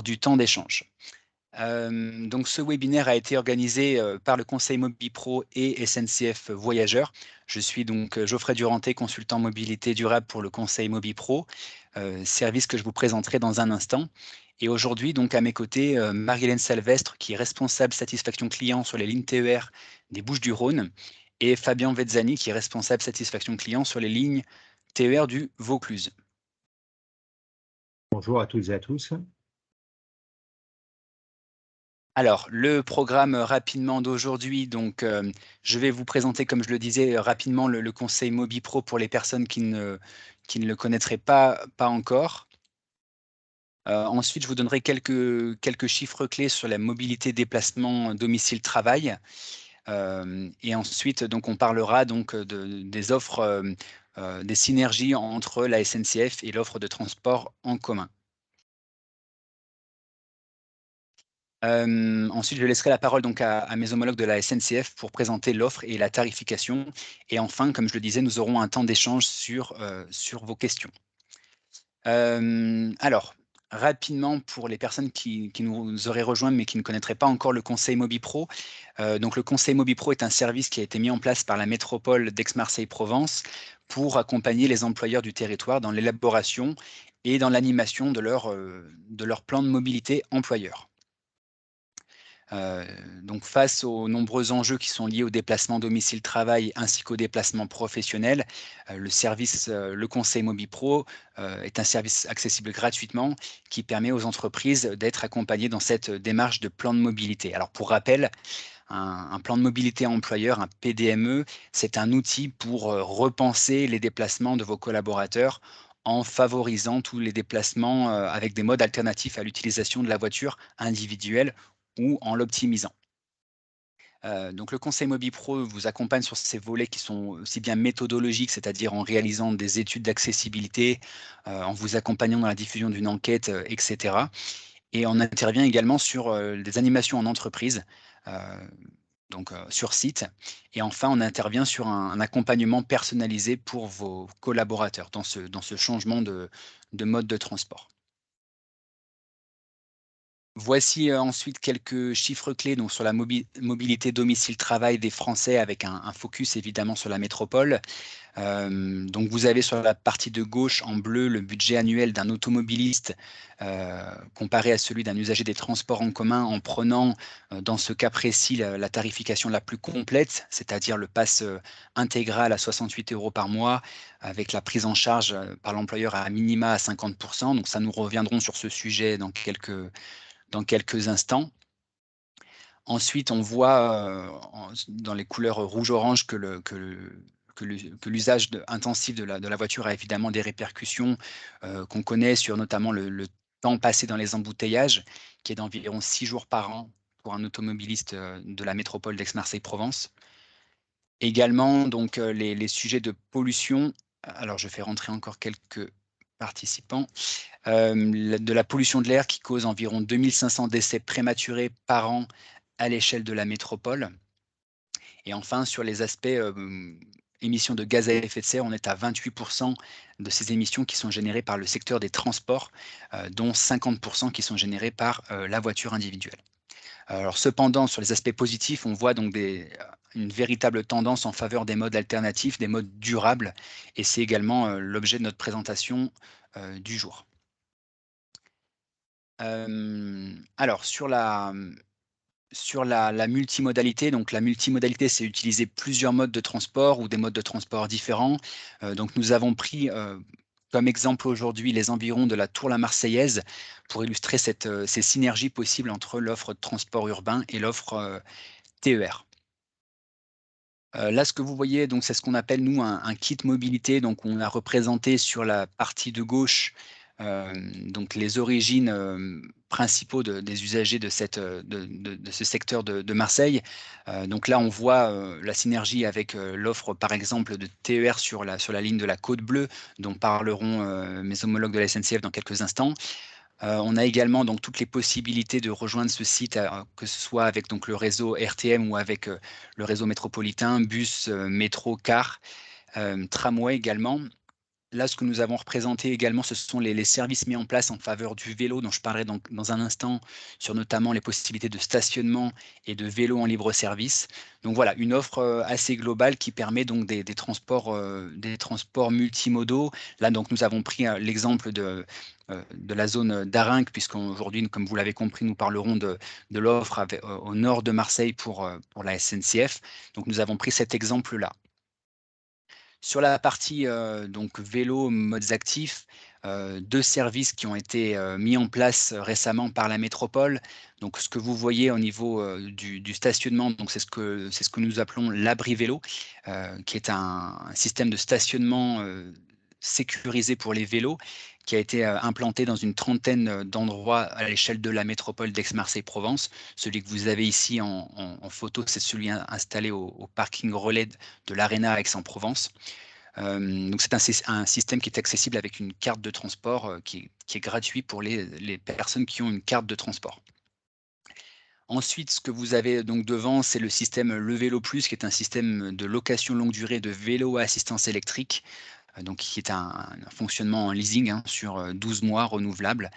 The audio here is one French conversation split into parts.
du temps d'échange. Donc ce webinaire a été organisé par le Conseil MobiPro et SNCF Voyageurs. Je suis donc Geoffrey Duranté, consultant mobilité durable pour le Conseil MobiPro, service que je vous présenterai dans un instant. Et aujourd'hui, donc à mes côtés, Marie-Hélène Salvestre, qui est responsable satisfaction client sur les lignes TER des Bouches-du-Rhône, et Fabien Vezzani, qui est responsable satisfaction client sur les lignes TER du Vaucluse. Bonjour à toutes et à tous. Alors, le programme rapidement d'aujourd'hui, donc je vais vous présenter, comme je le disais, rapidement le conseil MobiPro pour les personnes qui ne le connaîtraient pas encore. Ensuite, je vous donnerai quelques chiffres clés sur la mobilité déplacement domicile-travail. Et ensuite, donc, on parlera donc des offres, des synergies entre la SNCF et l'offre de transport en commun. Ensuite, je laisserai la parole donc à mes homologues de la SNCF pour présenter l'offre et la tarification. Et enfin, comme je le disais, nous aurons un temps d'échange sur vos questions. Alors, rapidement, pour les personnes qui nous auraient rejoints mais qui ne connaîtraient pas encore le Conseil MobiPro, donc le Conseil MobiPro est un service qui a été mis en place par la métropole d'Aix-Marseille-Provence pour accompagner les employeurs du territoire dans l'élaboration et dans l'animation de leur plan de mobilité employeur. Donc face aux nombreux enjeux qui sont liés au déplacement domicile-travail ainsi qu'au déplacement professionnel, le conseil MobiPro est un service accessible gratuitement qui permet aux entreprises d'être accompagnées dans cette démarche de plan de mobilité. Alors pour rappel, un plan de mobilité employeur, un PDME, c'est un outil pour repenser les déplacements de vos collaborateurs en favorisant tous les déplacements avec des modes alternatifs à l'utilisation de la voiture individuelle ou en l'optimisant. Donc le conseil MobiPro vous accompagne sur ces volets qui sont aussi bien méthodologiques, c'est-à-dire en réalisant des études d'accessibilité, en vous accompagnant dans la diffusion d'une enquête, etc. Et on intervient également sur des animations en entreprise, heu, donc sur site. Et enfin, on intervient sur un accompagnement personnalisé pour vos collaborateurs dans ce changement de mode de transport. Voici, ensuite quelques chiffres clés donc sur la mobilité domicile-travail des Français avec un focus évidemment sur la métropole. Donc vous avez sur la partie de gauche en bleu le budget annuel d'un automobiliste, comparé à celui d'un usager des transports en commun en prenant, dans ce cas précis la tarification la plus complète, c'est-à-dire le pass, intégral à 68 € par mois avec la prise en charge, par l'employeur à minima à 50. Donc ça, nous reviendrons sur ce sujet dans quelques instants. Ensuite, on voit dans les couleurs rouge-orange que l'usage intensif de la voiture a évidemment des répercussions qu'on connaît sur notamment le temps passé dans les embouteillages, qui est d'environ 6 jours par an pour un automobiliste de la métropole d'Aix-Marseille-Provence. Également, donc les sujets de pollution. Alors, je fais rentrer encore quelques participants. De la pollution de l'air qui cause environ 2 500 décès prématurés par an à l'échelle de la métropole. Et enfin, sur les aspects émissions de gaz à effet de serre, on est à 28 de ces émissions qui sont générées par le secteur des transports, dont 50 qui sont générées par la voiture individuelle. Alors cependant, sur les aspects positifs, on voit donc une véritable tendance en faveur des modes alternatifs, des modes durables, et c'est également l'objet de notre présentation du jour. Alors sur la multimodalité, donc la multimodalité, c'est utiliser plusieurs modes de transport ou des modes de transport différents. Donc nous avons pris, comme exemple aujourd'hui les environs de la Tour La Marseillaise pour illustrer ces synergies possibles entre l'offre de transport urbain et l'offre, TER. Là, ce que vous voyez, donc c'est ce qu'on appelle nous un kit mobilité. Donc on a représenté sur la partie de gauche, donc les origines, principaux des usagers de ce secteur de Marseille. Donc là, on voit, la synergie avec, l'offre par exemple de TER sur la ligne de la Côte Bleue, dont parleront, mes homologues de la SNCF dans quelques instants. On a également donc toutes les possibilités de rejoindre ce site, que ce soit avec donc le réseau RTM ou avec, le réseau métropolitain, bus, métro, car, tramway également. Là, ce que nous avons représenté également, ce sont les services mis en place en faveur du vélo dont je parlerai dans un instant, sur notamment les possibilités de stationnement et de vélo en libre service. Donc voilà, une offre, assez globale qui permet donc des transports multimodaux. Là, donc nous avons pris, l'exemple de la zone d'Arinques puisqu'aujourd'hui, comme vous l'avez compris, nous parlerons de l'offre au nord de Marseille pour la SNCF. Donc nous avons pris cet exemple-là. Sur la partie, donc vélo, modes actifs, 2 services qui ont été, mis en place, récemment par la métropole. Donc ce que vous voyez au niveau, du stationnement, donc c'est ce que nous appelons l'abri vélo, qui est un système de stationnement, sécurisé pour les vélos, qui a été, implanté dans une trentaine, d'endroits à l'échelle de la métropole d'Aix-Marseille-Provence. Celui que vous avez ici en photo, c'est celui installé au parking relais de l'Arena à Aix-en-Provence. Donc c'est un système qui est accessible avec une carte de transport, qui est gratuit pour les personnes qui ont une carte de transport. Ensuite, ce que vous avez donc devant, c'est le système Le Vélo Plus, qui est un système de location longue durée de vélos à assistance électrique, donc qui est un fonctionnement en leasing, hein, sur, 12 mois renouvelable.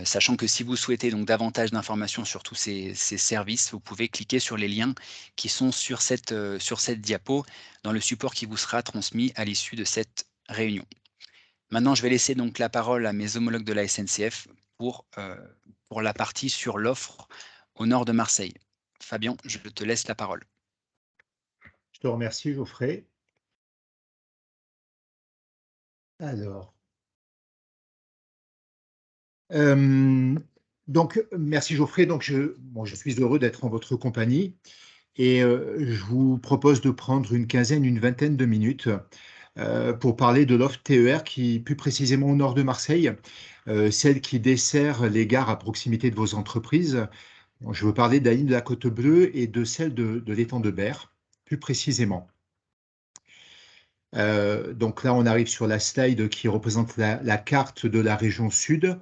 Sachant que si vous souhaitez donc davantage d'informations sur tous ces services, vous pouvez cliquer sur les liens qui sont sur cette diapo, dans le support qui vous sera transmis à l'issue de cette réunion. Maintenant, je vais laisser donc la parole à mes homologues de la SNCF pour la partie sur l'offre au nord de Marseille. Fabien, je te laisse la parole. Je te remercie, Geoffrey. Alors, euh, donc, merci Geoffrey. Donc, je suis heureux d'être en votre compagnie et je vous propose de prendre une quinzaine, une vingtaine de minutes pour parler de l'offre TER qui, plus précisément au nord de Marseille, celle qui dessert les gares à proximité de vos entreprises. Bon, je veux parler de la ligne de la Côte Bleue et de celle de l'étang de Berre, plus précisément. Donc là, on arrive sur la slide qui représente la carte de la région sud.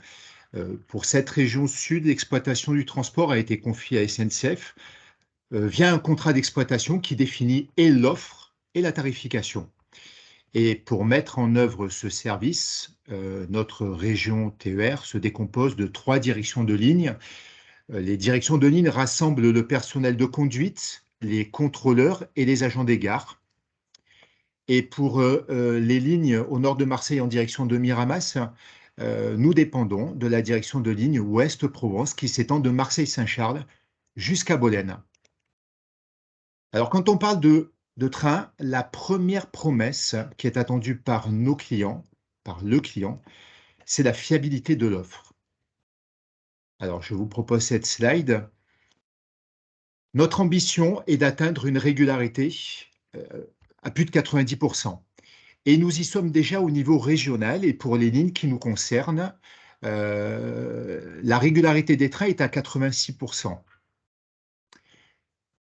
Pour cette région sud, l'exploitation du transport a été confiée à SNCF via un contrat d'exploitation qui définit et l'offre et la tarification. Et pour mettre en œuvre ce service, notre région TER se décompose de 3 directions de ligne. Les directions de ligne rassemblent le personnel de conduite, les contrôleurs et les agents des gares. Et pour les lignes au nord de Marseille en direction de Miramas, nous dépendons de la direction de ligne Ouest-Provence qui s'étend de Marseille-Saint-Charles jusqu'à Bolène. Alors, quand on parle de train, la première promesse qui est attendue par nos clients, par le client, c'est la fiabilité de l'offre. Alors, je vous propose cette slide. Notre ambition est d'atteindre une régularité à plus de 90%. Et nous y sommes déjà au niveau régional et pour les lignes qui nous concernent, la régularité des trains est à 86%.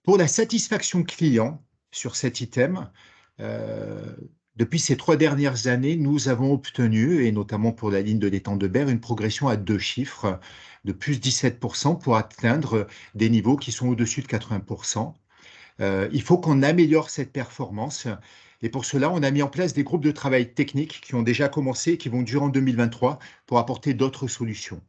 Pour la satisfaction client sur cet item, euh, depuis ces 3 dernières années, nous avons obtenu, et notamment pour la ligne de l'étang de Berre, une progression à 2 chiffres de plus 17% pour atteindre des niveaux qui sont au-dessus de 80%. Il faut qu'on améliore cette performance. Et pour cela, on a mis en place des groupes de travail techniques qui ont déjà commencé et qui vont durer en 2023 pour apporter d'autres solutions.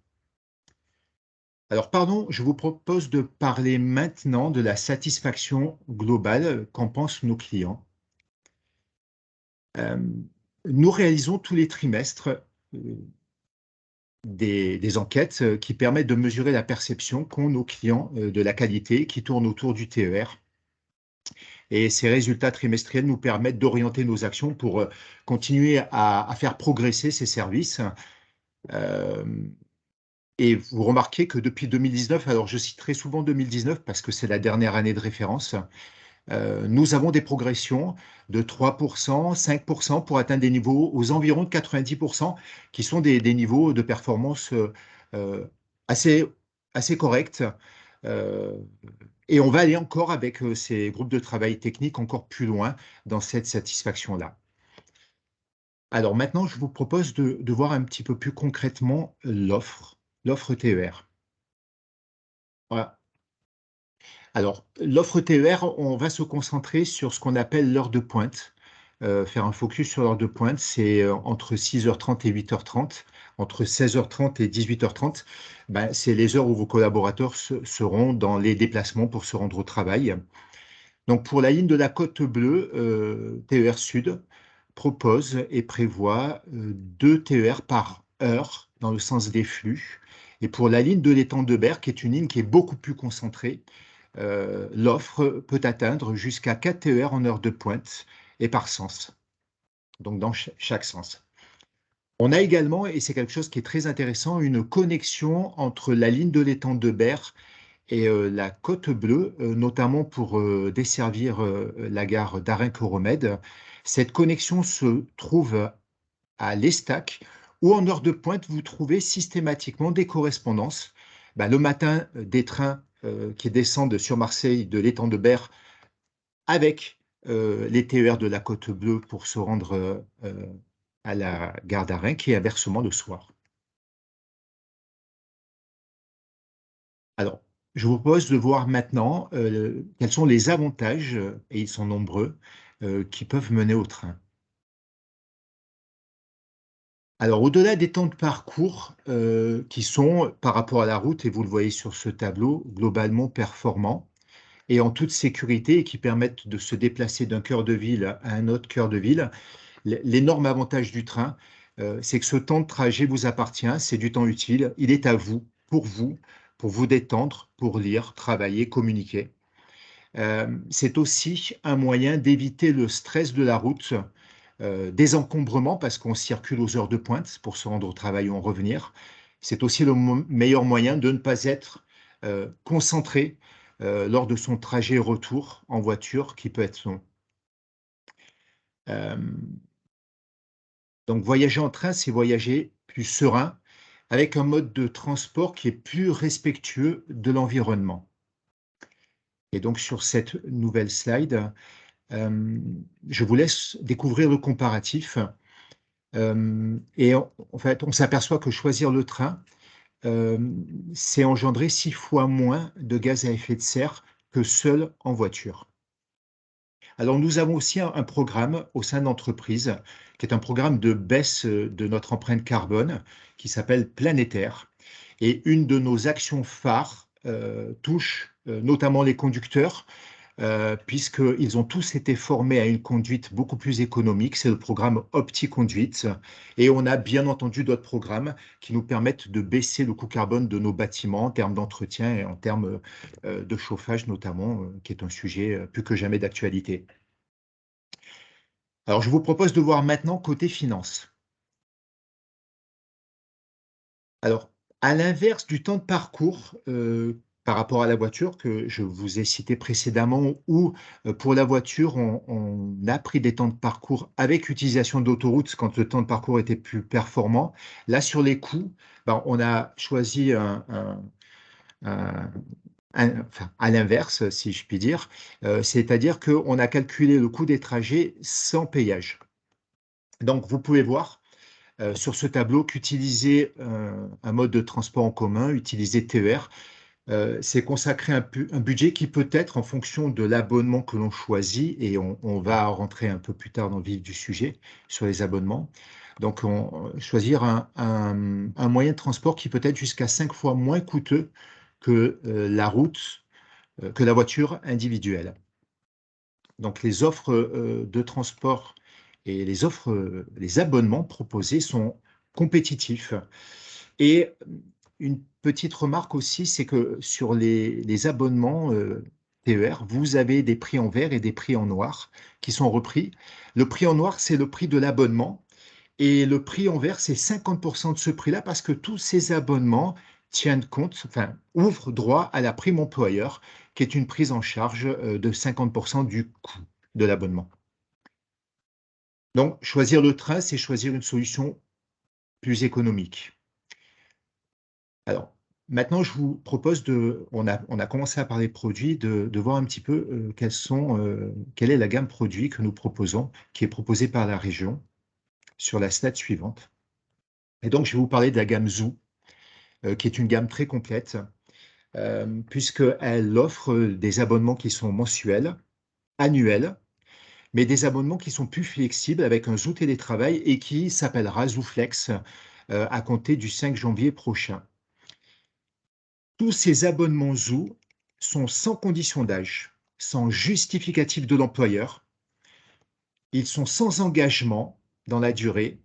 Alors, pardon, je vous propose de parler maintenant de la satisfaction globale qu'en pensent nos clients. Euh, Nous réalisons tous les trimestres des enquêtes qui permettent de mesurer la perception qu'ont nos clients de la qualité qui tourne autour du TER. Et ces résultats trimestriels nous permettent d'orienter nos actions pour continuer à faire progresser ces services. Euh, et vous remarquez que depuis 2019, alors je citerai souvent 2019 parce que c'est la dernière année de référence, nous avons des progressions de 3%, 5% pour atteindre des niveaux aux environs de 90%, qui sont des niveaux de performance euh, assez, assez corrects. Euh, et on va aller encore avec ces groupes de travail technique encore plus loin dans cette satisfaction-là. Alors maintenant, je vous propose de voir un petit peu plus concrètement l'offre TER. Voilà. Alors, l'offre TER, on va se concentrer sur ce qu'on appelle l'heure de pointe. faire un focus sur l'heure de pointe, c'est entre 6h30 et 8h30, entre 16h30 et 18h30. Ben, c'est les heures où vos collaborateurs seront dans les déplacements pour se rendre au travail. Donc pour la ligne de la Côte Bleue, TER Sud propose et prévoit 2 TER par heure dans le sens des flux. Et pour la ligne de l'étang de Berre, qui est une ligne qui est beaucoup plus concentrée, l'offre peut atteindre jusqu'à 4 TER en heure de pointe et par sens, donc dans chaque sens. On a également, et c'est quelque chose qui est très intéressant, une connexion entre la ligne de l'étang de Berre et la Côte Bleue, notamment pour desservir la gare d'Arin-Coromède. Cette connexion se trouve à l'Estac, où en heure de pointe, vous trouvez systématiquement des correspondances. Bah, le matin, des trains qui descendent sur Marseille de l'étang de Berre avec les TER de la Côte Bleue pour se rendre à la gare d'Arin, qui est inversement le soir. Alors, je vous propose de voir maintenant quels sont les avantages, et ils sont nombreux, qui peuvent mener au train. Alors, au-delà des temps de parcours qui sont, par rapport à la route, et vous le voyez sur ce tableau, globalement performants et en toute sécurité et qui permettent de se déplacer d'un cœur de ville à un autre cœur de ville, l'énorme avantage du train, c'est que ce temps de trajet vous appartient, c'est du temps utile, il est à vous, pour vous détendre, pour lire, travailler, communiquer. C'est aussi un moyen d'éviter le stress de la route, des encombrements parce qu'on circule aux heures de pointe pour se rendre au travail ou en revenir. C'est aussi le meilleur moyen de ne pas être concentré lors de son trajet retour en voiture qui peut être long. Euh, donc voyager en train, c'est voyager plus serein avec un mode de transport qui est plus respectueux de l'environnement. Et donc sur cette nouvelle slide, je vous laisse découvrir le comparatif. Et en fait, on s'aperçoit que choisir le train, c'est engendrer 6 fois moins de gaz à effet de serre que seul en voiture. Alors, nous avons aussi un programme au sein de l'entreprise qui est un programme de baisse de notre empreinte carbone qui s'appelle Planétaire. Et une de nos actions phares touche notamment les conducteurs puisqu'ils ont tous été formés à une conduite beaucoup plus économique. C'est le programme OptiConduite. Et on a bien entendu d'autres programmes qui nous permettent de baisser le coût carbone de nos bâtiments en termes d'entretien et en termes de chauffage notamment, qui est un sujet plus que jamais d'actualité. Alors, je vous propose de voir maintenant côté finance. Alors, à l'inverse du temps de parcours par rapport à la voiture que je vous ai cité précédemment, où pour la voiture, on a pris des temps de parcours avec utilisation d'autoroutes quand le temps de parcours était plus performant. Là, sur les coûts, ben, on a choisi enfin, à l'inverse, si je puis dire, c'est-à-dire qu'on a calculé le coût des trajets sans péage. Donc, vous pouvez voir sur ce tableau qu'utiliser un mode de transport en commun, utiliser TER, c'est consacrer un budget qui peut être en fonction de l'abonnement que l'on choisit, et on va rentrer un peu plus tard dans le vif du sujet sur les abonnements. Donc, choisir un moyen de transport qui peut être jusqu'à 5 fois moins coûteux que la route, que la voiture individuelle. Donc, les offres de transport et les abonnements proposés sont compétitifs. Et une petite remarque aussi, c'est que sur les abonnements TER, vous avez des prix en vert et des prix en noir qui sont repris. Le prix en noir, c'est le prix de l'abonnement. Et le prix en vert, c'est 50% de ce prix-là parce que tous ces abonnements tiennent compte, enfin, ouvrent droit à la prime employeur, qui est une prise en charge de 50% du coût de l'abonnement. Donc, choisir le train, c'est choisir une solution plus économique. Alors, maintenant, je vous propose on a commencé à parler produits, de voir un petit peu quelle est la gamme produit que nous proposons, qui est proposée par la région, sur la slide suivante. Et donc, je vais vous parler de la gamme Zoo, qui est une gamme très complète, puisqu'elle offre des abonnements qui sont mensuels, annuels, mais des abonnements qui sont plus flexibles avec un Zoo télétravail et qui s'appellera ZooFlex à compter du 5 janvier prochain. Tous ces abonnements Zoo sont sans condition d'âge, sans justificatif de l'employeur. Ils sont sans engagement dans la durée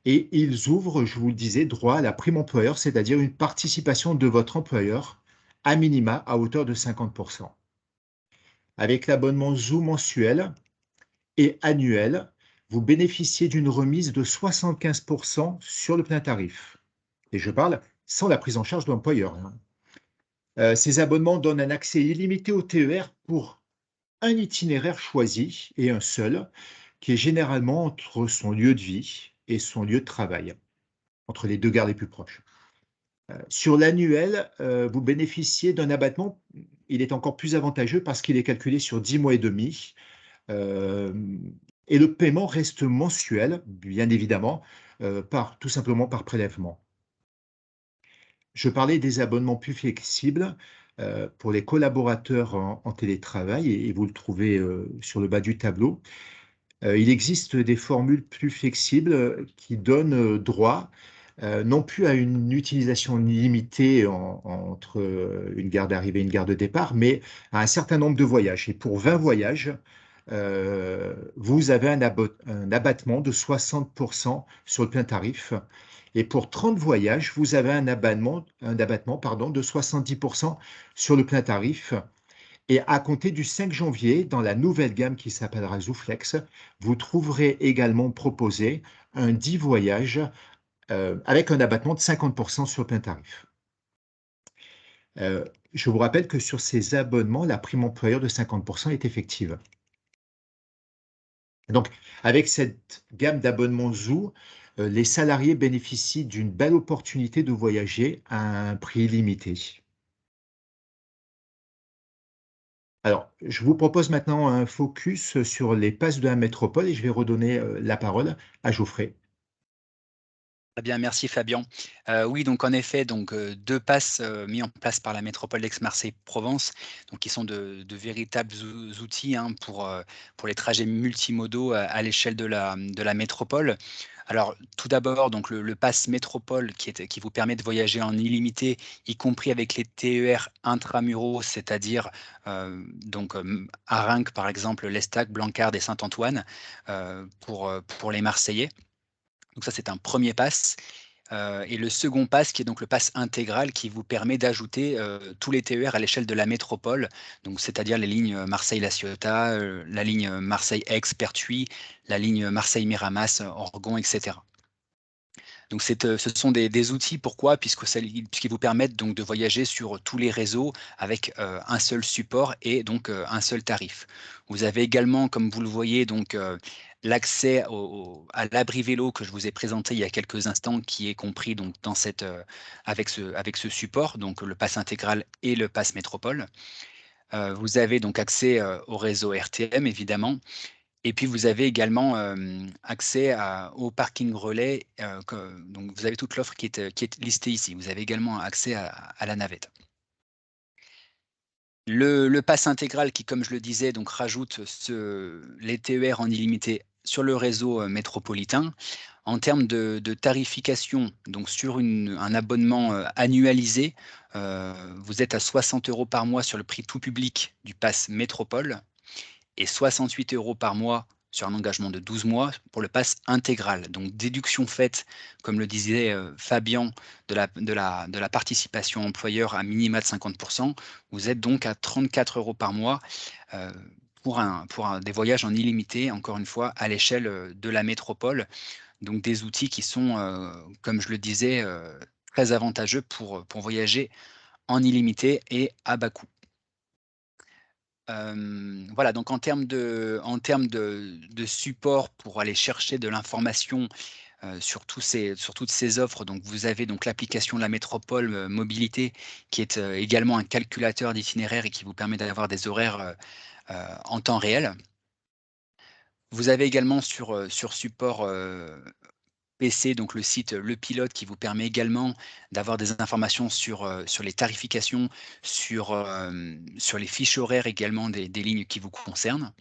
et ils ouvrent, je vous le disais, droit à la prime employeur, c'est-à-dire une participation de votre employeur à minima à hauteur de 50%. Avec l'abonnement Zoo mensuel et annuel, vous bénéficiez d'une remise de 75% sur le plein tarif. Et je parle sans la prise en charge de l'employeur, hein. Ces abonnements donnent un accès illimité au TER pour un itinéraire choisi et un seul, qui est généralement entre son lieu de vie et son lieu de travail, entre les deux gares les plus proches. Sur l'annuel, vous bénéficiez d'un abattement. Il est encore plus avantageux parce qu'il est calculé sur 10 mois et demi. euh, et le paiement reste mensuel, bien évidemment, tout simplement par prélèvement. Je parlais des abonnements plus flexibles pour les collaborateurs en télétravail et vous le trouvez sur le bas du tableau. Il existe des formules plus flexibles qui donnent droit non plus à une utilisation limitée entre une gare d'arrivée et une gare de départ, mais à un certain nombre de voyages. Et pour 20 voyages, vous avez un abattement de 60% sur le plein tarif. Et pour 30 voyages, vous avez un abattement pardon, de 70% sur le plein tarif. Et à compter du 5 janvier, dans la nouvelle gamme qui s'appellera ZooFlex, vous trouverez également proposé un 10 voyages avec un abattement de 50% sur le plein tarif. Je vous rappelle que sur ces abonnements, la prime employeur de 50% est effective. Donc, avec cette gamme d'abonnements Zoo, les salariés bénéficient d'une belle opportunité de voyager à un prix limité. Alors, je vous propose maintenant un focus sur les passes de la métropole et je vais redonner la parole à Geoffrey. Très bien, merci Fabien. Oui, donc en effet, donc 2 passes, mis en place par la métropole d'Aix-Marseille-Provence, donc qui sont de véritables outils, hein, pour les trajets multimodaux à l'échelle de la métropole. Alors tout d'abord, donc le pass métropole qui vous permet de voyager en illimité, y compris avec les TER intramuros, c'est-à-dire, Arinques par exemple, l'Estac, Blanquarde et Saint-Antoine, pour les Marseillais. Donc ça, c'est un premier pass. Et le second pass qui est donc le pass intégral qui vous permet d'ajouter, tous les TER à l'échelle de la métropole, donc c'est-à-dire les lignes, Marseille-La Ciotat, la ligne, Marseille-Aix-Pertuis, la ligne Marseille-Miramas, Orgon et cetera. Donc ce sont des outils, pourquoi? Puisqu'ils vous permettent donc de voyager sur tous les réseaux avec, un seul support et donc, un seul tarif. Vous avez également, comme vous le voyez donc, l'accès à l'abri vélo que je vous ai présenté il y a quelques instants, qui est compris donc dans avec ce support, donc le pass intégral et le pass métropole. Vous avez donc accès, au réseau RTM évidemment, et puis vous avez également, accès au parking relais, donc vous avez toute l'offre qui est listée ici. Vous avez également accès à la navette. Le pass intégral qui, comme je le disais, donc rajoute les TER en illimité sur le réseau, métropolitain. En termes de tarification, donc sur un abonnement, annualisé, vous êtes à 60 € par mois sur le prix tout public du pass métropole et 68 € par mois sur un engagement de 12 mois pour le pass intégral. Donc déduction faite, comme le disait, Fabien, de la participation employeur à minima de 50%, vous êtes donc à 34 € par mois, heu, pour des voyages en illimité, encore une fois, à l'échelle, de la métropole. Donc des outils qui sont, comme je le disais, très avantageux pour voyager en illimité et à bas coût. Voilà, donc en termes de support pour aller chercher de l'information, sur toutes ces offres, donc vous avez donc l'application La Métropole, Mobilité, qui est, également un calculateur d'itinéraire et qui vous permet d'avoir des horaires, en temps réel. Vous avez également sur support, PC, donc le site, Le Pilote, qui vous permet également d'avoir des informations sur les tarifications, sur les fiches horaires également des lignes qui vous concernent.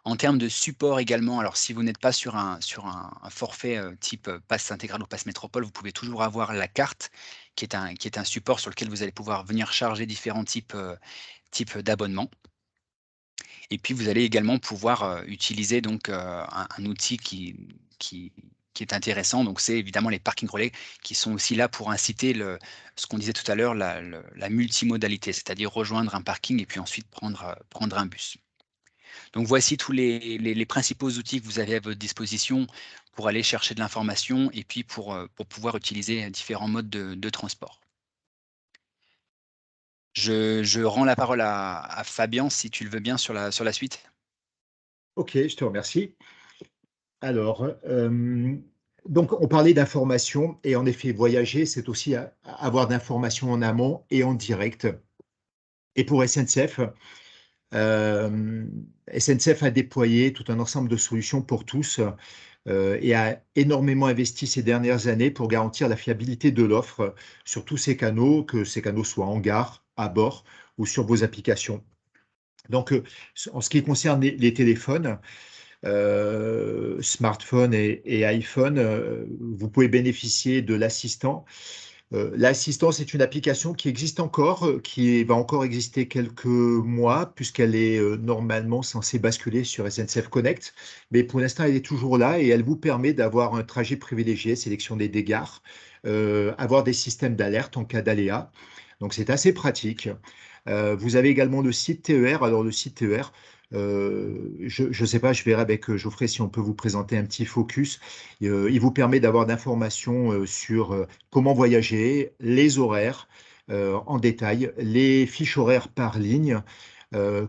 En termes de support également, alors si vous n'êtes pas sur un forfait, type, pass intégral ou pass métropole, vous pouvez toujours avoir la carte qui est un support sur lequel vous allez pouvoir venir charger différents types d'abonnements. Et puis vous allez également pouvoir, utiliser donc, un outil qui qui est intéressant, donc c'est évidemment les parkings relais qui sont aussi là pour inciter ce qu'on disait tout à l'heure, la multimodalité, c'est-à-dire rejoindre un parking et puis ensuite prendre un bus. Donc voici tous les principaux outils que vous avez à votre disposition pour aller chercher de l'information et puis pour pouvoir utiliser différents modes de transport. Je rends la parole à Fabien, si tu le veux bien, sur la suite. Ok, je te remercie. Alors, donc on parlait d'information et en effet, voyager, c'est aussi avoir d'informations en amont et en direct. Et pour SNCF, SNCF a déployé tout un ensemble de solutions pour tous et a énormément investi ces dernières années pour garantir la fiabilité de l'offre sur tous ces canaux, que ces canaux soient en gare, à bord ou sur vos applications. Donc, en ce qui concerne les téléphones, smartphone et iPhone, vous pouvez bénéficier de l'assistant. L'assistant, c'est une application qui existe encore, qui va encore exister quelques mois, puisqu'elle est normalement censée basculer sur SNCF Connect. Mais pour l'instant, elle est toujours là et elle vous permet d'avoir un trajet privilégié, sélectionner des gares, avoir des systèmes d'alerte en cas d'aléa. Donc, c'est assez pratique. Vous avez également le site TER. Alors, le site TER, je ne sais pas, je verrai avec Geoffrey si on peut vous présenter un petit focus. Il vous permet d'avoir d'informations sur comment voyager, les horaires en détail, les fiches horaires par ligne,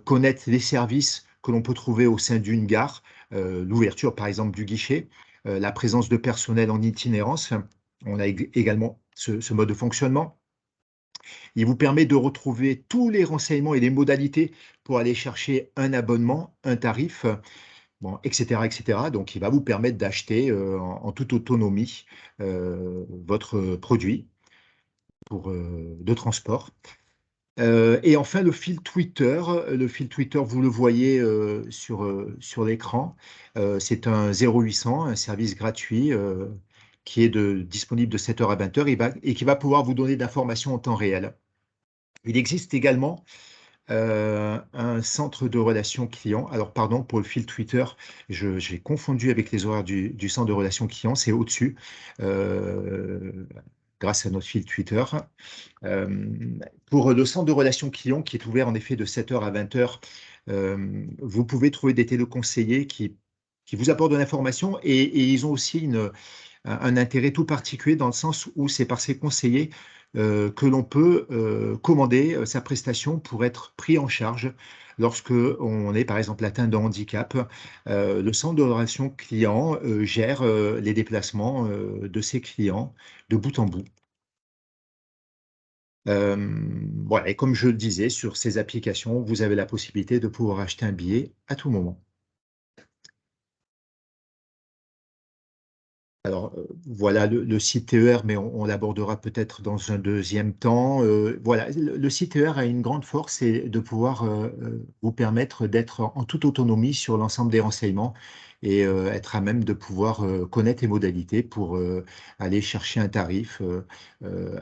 connaître les services que l'on peut trouver au sein d'une gare, l'ouverture par exemple du guichet, la présence de personnel en itinérance. On a également ce mode de fonctionnement. Il vous permet de retrouver tous les renseignements et les modalités pour aller chercher un abonnement, un tarif, bon, etc., etc. Donc, il va vous permettre d'acheter en toute autonomie votre produit de transport. Et enfin, le fil Twitter. Le fil Twitter, vous le voyez sur l'écran. C'est un 0800, un service gratuit qui est disponible de 7h à 20h et qui va pouvoir vous donner d'informations en temps réel. Il existe également un centre de relations clients. Alors, pardon pour le fil Twitter, j'ai confondu avec les horaires du centre de relations clients, c'est au-dessus, euh, grâce à notre fil Twitter. Euh, pour le centre de relations clients, qui est ouvert en effet de 7h à 20h, vous pouvez trouver des téléconseillers qui vous apportent de l'information et ils ont aussi un intérêt tout particulier dans le sens où c'est par ces conseillers que l'on peut commander sa prestation pour être pris en charge lorsque on est par exemple atteint de handicap. Le centre de relations clients gère les déplacements de ses clients de bout en bout. Voilà, et comme je le disais, sur ces applications, vous avez la possibilité de pouvoir acheter un billet à tout moment. Alors, voilà le site TER, mais on l'abordera peut-être dans un deuxième temps. Voilà, le site TER a une grande force, c'est de pouvoir vous permettre d'être en toute autonomie sur l'ensemble des renseignements et être à même de pouvoir connaître les modalités pour aller chercher un tarif,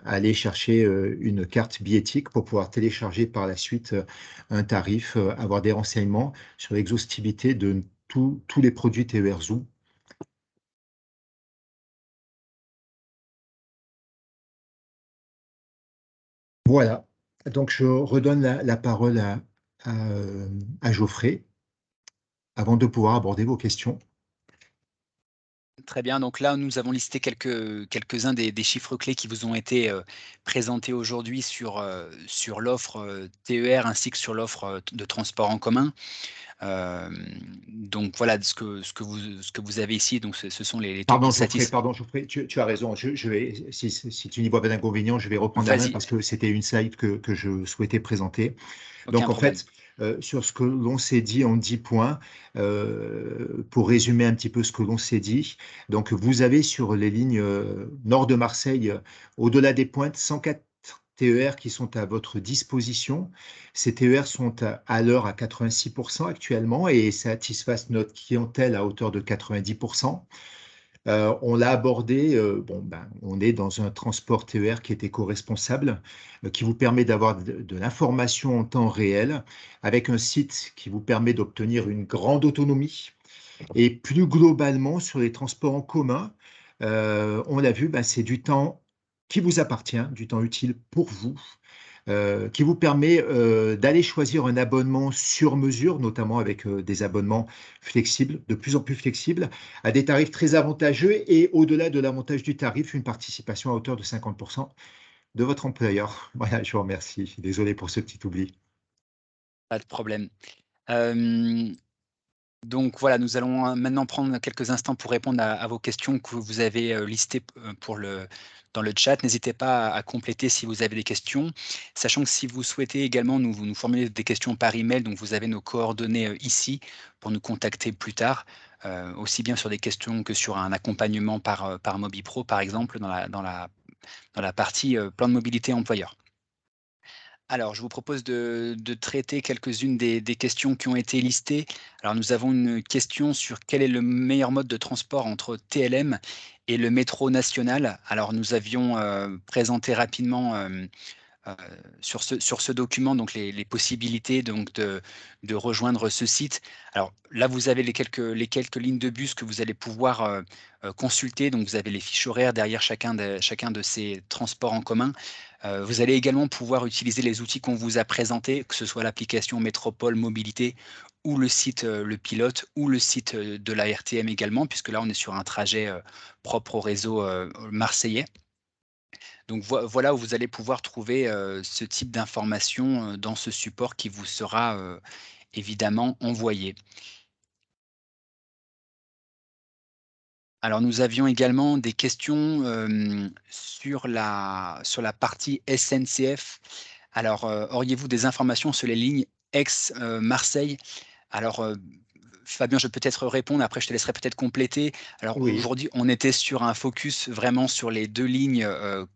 aller chercher une carte billettique pour pouvoir télécharger par la suite un tarif, avoir des renseignements sur l'exhaustivité de tous les produits TER Zoo. Voilà. Donc, je redonne la parole à Geoffrey avant de pouvoir aborder vos questions. Très bien, donc là, nous avons listé quelques-uns des chiffres clés qui vous ont été, présentés aujourd'hui sur l'offre, TER ainsi que sur l'offre, de transport en commun. Donc voilà, ce que vous avez ici, donc ce sont les taux qui satisfont. Pardon, Geoffrey, tu as raison. Je vais, si tu n'y vois pas d'inconvénient, je vais reprendre la main Vas-y, parce que c'était une slide que je souhaitais présenter. aucun Donc, en problème. fait, sur ce que l'on s'est dit en 10 points, pour résumer un petit peu ce que l'on s'est dit, donc vous avez sur les lignes nord de Marseille, au-delà des pointes, TER qui sont à votre disposition. Ces TER sont à l'heure à 86% actuellement et satisfassent notre clientèle à hauteur de 90%. On l'a abordé, on est dans un transport TER qui est éco-responsable, qui vous permet d'avoir de l'information en temps réel, avec un site qui vous permet d'obtenir une grande autonomie. Et plus globalement, sur les transports en commun, on l'a vu, c'est du temps qui vous appartient, du temps utile pour vous, qui vous permet d'aller choisir un abonnement sur mesure, notamment avec des abonnements flexibles, de plus en plus flexibles, à des tarifs très avantageux et au-delà de l'avantage du tarif, une participation à hauteur de 50% de votre employeur. Voilà, je vous remercie. Désolé pour ce petit oubli. Pas de problème. Donc voilà, nous allons maintenant prendre quelques instants pour répondre à vos questions que vous avez listées dans le chat. N'hésitez pas à compléter si vous avez des questions, sachant que si vous souhaitez également nous formuler des questions par email, donc vous avez nos coordonnées ici pour nous contacter plus tard, aussi bien sur des questions que sur un accompagnement par MobiPro, par exemple, dans la partie plan de mobilité employeur. Alors, je vous propose de traiter quelques-unes des questions qui ont été listées. Alors, nous avons une question sur quel est le meilleur mode de transport entre TLM et le métro national. Alors, nous avions présenté rapidement sur ce document donc les possibilités donc de rejoindre ce site. Alors là, vous avez les quelques lignes de bus que vous allez pouvoir consulter. Donc, vous avez les fiches horaires derrière chacun de ces transports en commun. Vous allez également pouvoir utiliser les outils qu'on vous a présentés, que ce soit l'application Métropole Mobilité ou le site Le Pilote ou le site de la RTM également, puisque là, on est sur un trajet propre au réseau marseillais. Donc voilà où vous allez pouvoir trouver ce type d'informations dans ce support qui vous sera évidemment envoyé. Alors nous avions également des questions sur la partie SNCF. Alors auriez-vous des informations sur les lignes Aix-Marseille? Alors Fabien, je vais peut-être répondre, après je te laisserai peut-être compléter. Alors Oui. aujourd'hui, on était sur un focus vraiment sur les 2 lignes,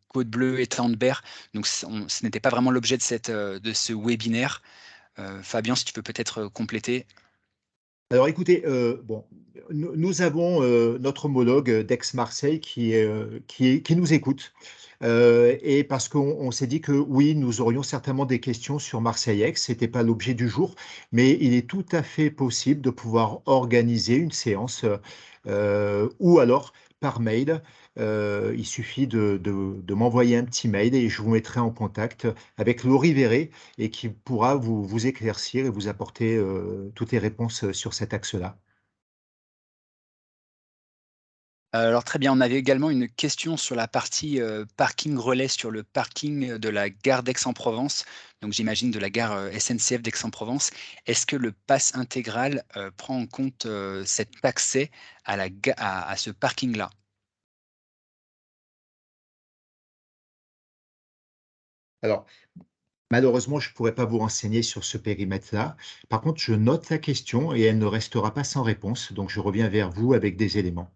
Côte-Bleue et Tandberg, donc ce n'était pas vraiment l'objet de ce webinaire. Fabien, si tu peux peut-être compléter? Alors écoutez, nous avons notre homologue d'Aix-Marseille qui nous écoute. Et parce qu'on s'est dit que oui, nous aurions certainement des questions sur Marseille-Aix, ce n'était pas l'objet du jour, mais il est tout à fait possible de pouvoir organiser une séance ou alors par mail. Il suffit de m'envoyer un petit mail et je vous mettrai en contact avec Laurie Verret et qui pourra vous éclaircir et vous apporter toutes les réponses sur cet axe-là. Alors très bien, on avait également une question sur la partie, parking relais sur le parking de la gare d'Aix-en-Provence, donc j'imagine de la gare, SNCF d'Aix-en-Provence. Est-ce que le pass intégral, prend en compte, cet accès à ce parking-là? Alors, malheureusement, je ne pourrais pas vous renseigner sur ce périmètre-là. Par contre, je note la question et elle ne restera pas sans réponse, donc je reviens vers vous avec des éléments.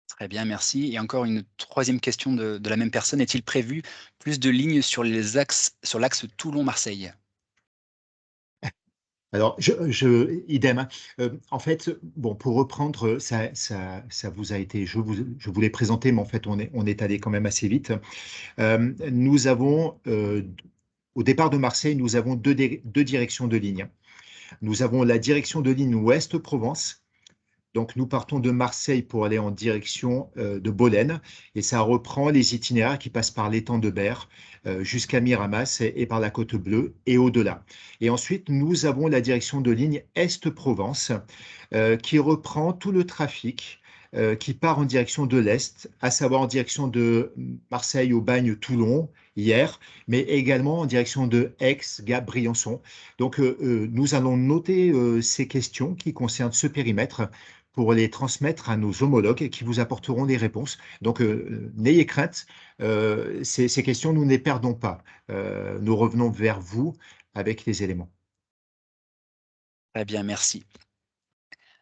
Très bien, merci. Et encore une troisième question de la même personne. Est-il prévu plus de lignes sur l'axe Toulon-Marseille? Alors, idem, hein. En fait, bon, pour reprendre, ça vous a été, je vous l'ai présenté, mais en fait, on est allé quand même assez vite. Nous avons, au départ de Marseille, nous avons deux directions de ligne. Nous avons la direction de ligne Ouest-Provence. Donc, nous partons de Marseille pour aller en direction de Bolène et ça reprend les itinéraires qui passent par l'étang de Berre jusqu'à Miramas et par la Côte Bleue et au-delà. Et ensuite, nous avons la direction de ligne Est-Provence qui reprend tout le trafic qui part en direction de l'Est, à savoir en direction de Marseille au Bagne Toulon hier, mais également en direction de Aix, Gap, Briançon. Donc, nous allons noter ces questions qui concernent ce périmètre pour les transmettre à nos homologues qui vous apporteront des réponses. Donc, n'ayez crainte, ces questions, nous ne les perdons pas. Nous revenons vers vous avec les éléments. Très bien, merci.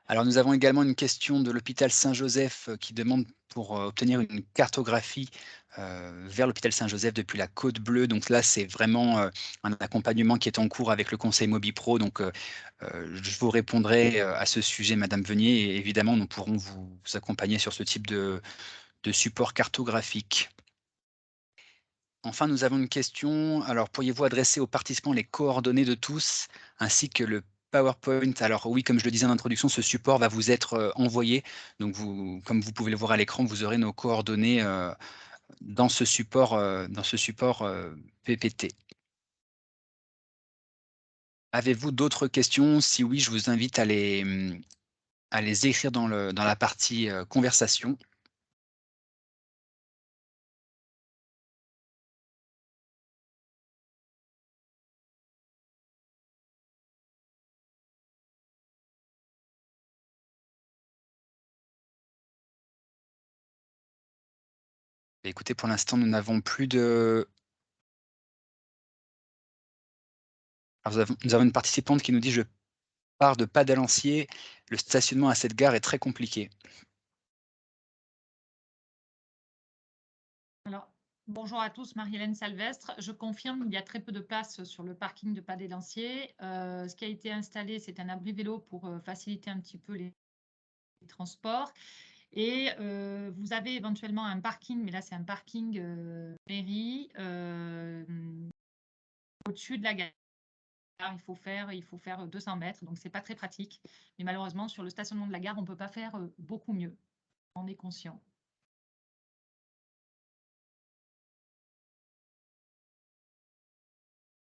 Alors, nous avons également une question de l'hôpital Saint-Joseph qui demande pour obtenir une cartographie vers l'hôpital Saint-Joseph depuis la Côte Bleue. Donc là, c'est vraiment un accompagnement qui est en cours avec le conseil MobiPro. Donc, je vous répondrai à ce sujet, Madame Venier, et évidemment, nous pourrons vous accompagner sur ce type de support cartographique. Enfin, nous avons une question. Alors, pourriez-vous adresser aux participants les coordonnées de tous ainsi que le PowerPoint? Alors oui, comme je le disais en introduction, ce support va vous être envoyé. Donc, comme vous pouvez le voir à l'écran, vous aurez nos coordonnées dans ce support, PPT. Avez-vous d'autres questions? Si oui, je vous invite à les écrire dans la partie conversation. Écoutez, pour l'instant, nous n'avons plus de... Alors, nous avons une participante qui nous dit: «Je pars de Pas-d'Alancier, le stationnement à cette gare est très compliqué». Alors, bonjour à tous, Marie-Hélène Salvestre. Je confirme, il y a très peu de places sur le parking de Pas-des-Lanciers. Ce qui a été installé, c'est un abri vélo pour faciliter un petit peu les transports. Et vous avez éventuellement un parking, mais là c'est un parking mairie au-dessus de la gare. Il faut faire 200 mètres, donc c'est pas très pratique. Mais malheureusement, sur le stationnement de la gare, on ne peut pas faire beaucoup mieux. On est conscient.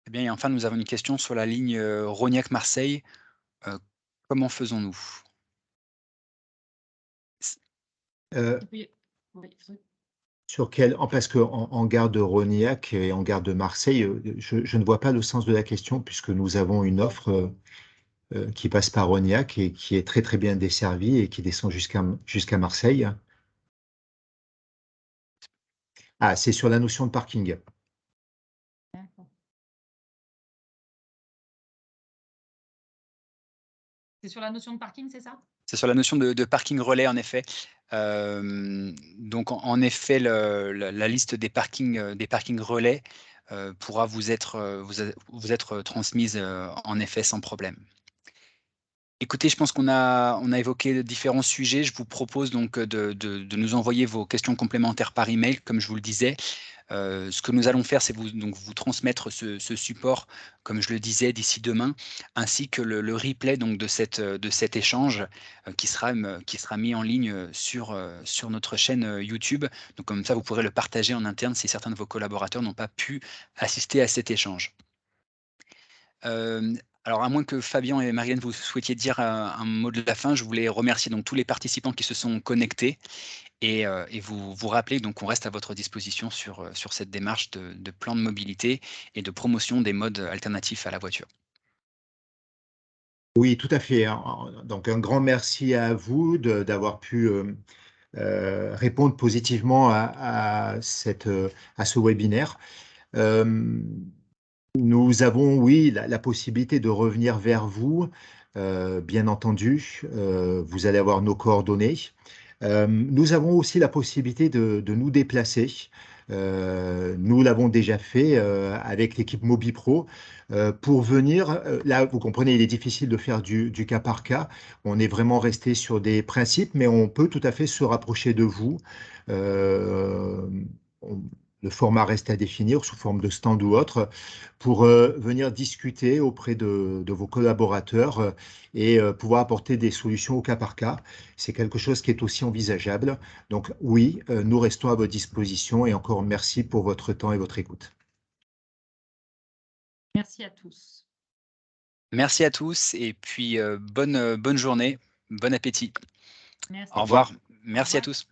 Eh bien, et enfin, nous avons une question sur la ligne Rognac-Marseille. Comment faisons-nous? Euh, Oui, Sur quel, parce qu'en gare de Rognac et en gare de Marseille, je ne vois pas le sens de la question puisque nous avons une offre qui passe par Rognac et qui est très très bien desservie et qui descend jusqu'à Marseille. Ah, c'est sur la notion de parking. d'accord. C'est sur la notion de parking, c'est ça? C'est sur la notion de parking relais, en effet. Donc en effet, la liste des parkings relais pourra vous être transmise en effet sans problème. Écoutez, je pense qu'on a évoqué différents sujets. Je vous propose donc de nous envoyer vos questions complémentaires par email, comme je vous le disais. Ce que nous allons faire, c'est vous transmettre ce support, comme je le disais, d'ici demain, ainsi que le replay donc de cet échange qui sera mis en ligne sur notre chaîne YouTube. Donc comme ça, vous pourrez le partager en interne si certains de vos collaborateurs n'ont pas pu assister à cet échange. Alors à moins que Fabien et Marianne, vous souhaitiez dire un mot de la fin, je voulais remercier donc tous les participants qui se sont connectés et vous rappeler donc qu'on reste à votre disposition sur cette démarche de plan de mobilité et de promotion des modes alternatifs à la voiture. Oui, tout à fait, hein. Donc un grand merci à vous d'avoir pu répondre positivement à ce webinaire. Euh, Nous avons, oui, la possibilité de revenir vers vous, bien entendu. Vous allez avoir nos coordonnées. Nous avons aussi la possibilité de nous déplacer. Nous l'avons déjà fait avec l'équipe MobiPro pour venir. Là, vous comprenez, il est difficile de faire du cas par cas. On est vraiment resté sur des principes, mais on peut tout à fait se rapprocher de vous. Euh, on- le format reste à définir sous forme de stand ou autre pour venir discuter auprès de vos collaborateurs et pouvoir apporter des solutions au cas par cas. C'est quelque chose qui est aussi envisageable. Donc oui, nous restons à votre disposition et encore merci pour votre temps et votre écoute. Merci à tous. Merci à tous et puis bonne journée, bon appétit. Merci. Au Au revoir. revoir. Au Merci à revoir. tous.